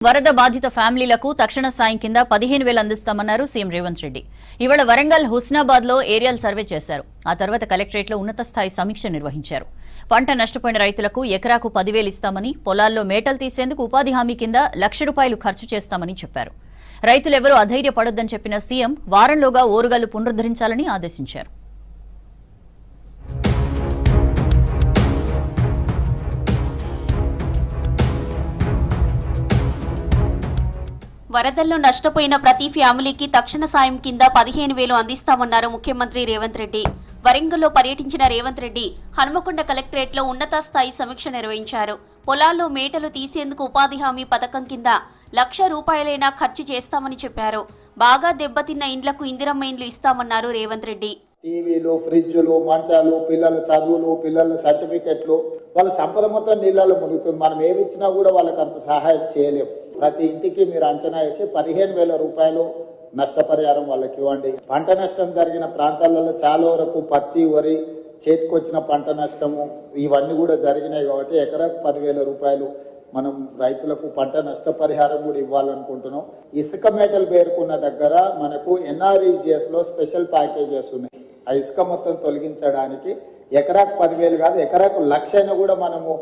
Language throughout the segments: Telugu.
వరద బాధిత ఫ్యామిలీలకు తక్షణ సాయం కింద 15,000 అందిస్తామన్నారు సీఎం రేవంత్ రెడ్డి. ఇవాళ వరంగల్ హుస్నాబాద్ లో ఏరియల్ సర్వే చేశారు. ఆ తర్వాత కలెక్టరేట్ లో ఉన్నత స్థాయి సమీక్ష నిర్వహించారు. పంట నష్టపోయిన రైతులకు ఎకరాకు 10,000 ఇస్తామని, పొలాల్లో మేటలు తీసేందుకు ఉపాధి హామీ కింద ₹1,00,000 ఖర్చు చేస్తామని చెప్పారు. రైతులెవరూ అధైర్యపడొద్దని చెప్పిన సీఎం వారంలోగా ఓరుగల్లు పునరుద్ధరించాలని ఆదేశించారు. వరదల్లో నష్టపోయిన ప్రతి ఫ్యామిలీకి తక్షణ సాయం కింద 15,000 అందిస్తామన్నారు ముఖ్యమంత్రి రేవంత్ రెడ్డి. వరంగల్లో పర్యటించిన రేవంత్ రెడ్డి హనుమకొండ కలెక్టరేట్ లో ఉన్నత స్థాయి సమీక్ష నిర్వహించారు. పొలాల్లో మేటలు తీసేందుకు ఉపాధి హామీ పథకం కింద ₹1,00,000 ఖర్చు చేస్తామని చెప్పారు. బాగా దెబ్బతిన్న ఇండ్లకు ఇందిరమ్మ ఇండ్లు ఇస్తామన్నారు రేవంత్ రెడ్డి. టీవీలు, ఫ్రిడ్జ్లు, మంచాలు, పిల్లల చదువులు, పిల్లల సర్టిఫికెట్లు, వాళ్ళ సంపద మొత్తం నీళ్ళలో మునుగుతుంది. మనం ఏమి ఇచ్చినా కూడా వాళ్ళకి అంత సహాయం చేయలేము. ప్రతి ఇంటికి మీరు అంచనా వేసి ₹15,000 నష్టపరిహారం వాళ్ళకి ఇవ్వండి. పంట నష్టం జరిగిన ప్రాంతాలలో చాలా వరకు పత్తి, వరి, చేతికొచ్చిన పంట నష్టము ఇవన్నీ కూడా జరిగినాయి కాబట్టి ఎకరాకు ₹10,000 మనం రైతులకు పంట నష్టపరిహారం కూడా ఇవ్వాలనుకుంటున్నాం. ఇసుక మేటలు పేరుకున్న దగ్గర మనకు NREGS లో స్పెషల్ ప్యాకేజెస్ ఉన్నాయి. ఆ ఇసుక మొత్తం తొలగించడానికి ఎకరాకు 10,000 కాదు, ఎకరాకు 1,00,000 కూడా మనము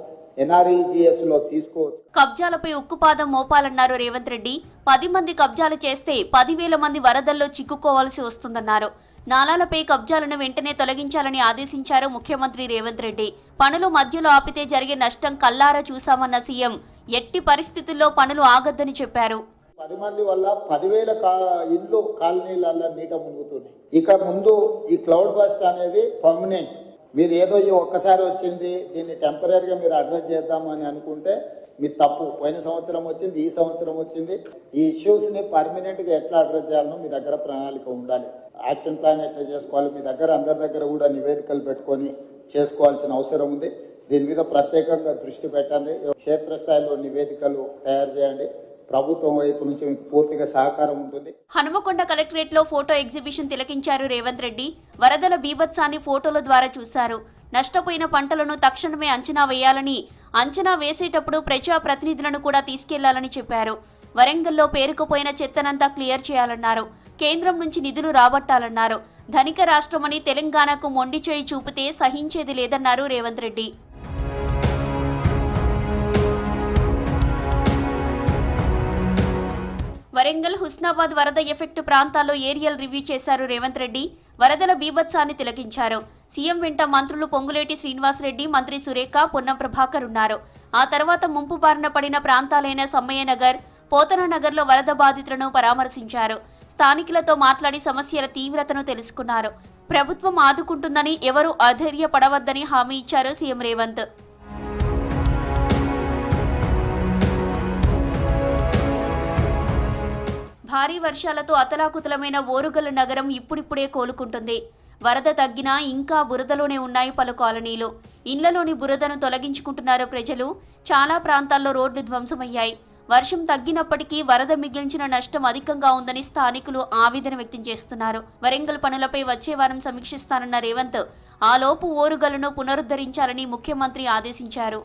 NREGS లో తీసుకోవచ్చు. కబ్జాలపై ఉక్కుపాదం మోపాలన్నారు రేవంత్ రెడ్డి. 10 మంది కబ్జాలు చేస్తే 10,000 మంది వరదల్లో చిక్కుకోవాల్సి వస్తుందన్నారు. నాలాలపై కబ్జాలను వెంటనే తొలగించాలని ఆదేశించారు ముఖ్యమంత్రి రేవంత్ రెడ్డి. పనులు మధ్యలో ఆపితే జరిగే నష్టం కల్లారా చూశామన్న సీఎం ఎట్టి పరిస్థితుల్లో పనులు ఆగొద్దని చెప్పారు. 10 మంది వల్ల 10,000 ఇళ్ళు కాలనీలలో నీట మునుగుతున్నాయి. ఇక ముందు ఈ క్లౌడ్ బస్ట్ అనేది పర్మనెంట్. మీరు ఏదో ఒక్కసారి వచ్చింది దీన్ని టెంపరీగా మీరు అడ్రస్ చేద్దాము అని అనుకుంటే మీ తప్పు. పోయిన సంవత్సరం వచ్చింది, ఈ సంవత్సరం వచ్చింది. ఈ ఇష్యూస్ ని పర్మనెంట్ గా ఎట్లా అడ్రస్ చేయాలనో మీ దగ్గర ప్రణాళిక ఉండాలి. యాక్షన్ ప్లాన్ ఎట్లా చేసుకోవాలి, మీ దగ్గర అందరి దగ్గర కూడా నివేదికలు పెట్టుకొని చేసుకోవాల్సిన అవసరం ఉంది. దీని మీద ప్రత్యేకంగా దృష్టి పెట్టండి. క్షేత్రస్థాయిలో నివేదికలు తయారు చేయండి. ప్రభుత్వం వైపు నుంచి మీకు పూర్తిగా సహకారం ఉంటుంది. హనుమకొండ కలెక్టరేట్ లో ఫోటో ఎగ్జిబిషన్ తిలకించారు రేవంత్ రెడ్డి. వరదల బీభత్సాన్ని ఫోటోల ద్వారా చూశారు. నష్టపోయిన పంటలను తక్షణమే అంచనా వేయాలని, అంచనా వేసేటప్పుడు ప్రజా ప్రతినిధులను కూడా తీసుకెళ్లాలని చెప్పారు. వరంగల్లో పేరుకుపోయిన చెత్తనంతా క్లియర్ చేయాలన్నారు. కేంద్రం నుంచి నిధులు రాబట్టాలన్నారు. ధనిక రాష్ట్రమని తెలంగాణకు మొండి చేయి చూపితే సహించేది లేదన్నారు రేవంత్ రెడ్డి. వరంగల్ హుస్నాబాద్ వరద ఎఫెక్ట్ ప్రాంతాల్లో ఏరియల్ రివ్యూ చేశారు రేవంత్ రెడ్డి. వరదల బీభత్సాన్ని తిలకించారు. సీఎం వెంట మంత్రులు పొంగులేటి శ్రీనివాసరెడ్డి, మంత్రి సురేఖ, పొన్నం ప్రభాకర్ ఉన్నారు. ఆ తర్వాత ముంపు బారిన పడిన ప్రాంతాలైన సమ్మయ్యనగర్, పోతననగర్లో వరద బాధితులను పరామర్శించారు. స్థానికులతో మాట్లాడి సమస్యల తీవ్రతను తెలుసుకున్నారు. ప్రభుత్వం ఆదుకుంటుందని, ఎవరూ అధైర్యపడవద్దని హామీ ఇచ్చారు సీఎం రేవంత్. భారీ వర్షాలతో అతలాకుతలమైన ఓరుగల్లు నగరం ఇప్పుడిప్పుడే కోలుకుంటుంది. వరద తగ్గినా ఇంకా బురదలోనే ఉన్నాయి పలు కాలనీలు. ఇళ్లలోని బురదను తొలగించుకుంటున్నారు ప్రజలు. చాలా ప్రాంతాల్లో రోడ్లు ధ్వంసమయ్యాయి. వర్షం తగ్గినప్పటికీ వరద మిగిల్చిన నష్టం అధికంగా ఉందని స్థానికులు ఆవేదన వ్యక్తం చేస్తున్నారు. వరంగల్ పనులపై వచ్చే వారం సమీక్షిస్తానన్న రేవంత్ ఆలోపు ఓరుగల్లును పునరుద్ధరించాలని ముఖ్యమంత్రి ఆదేశించారు.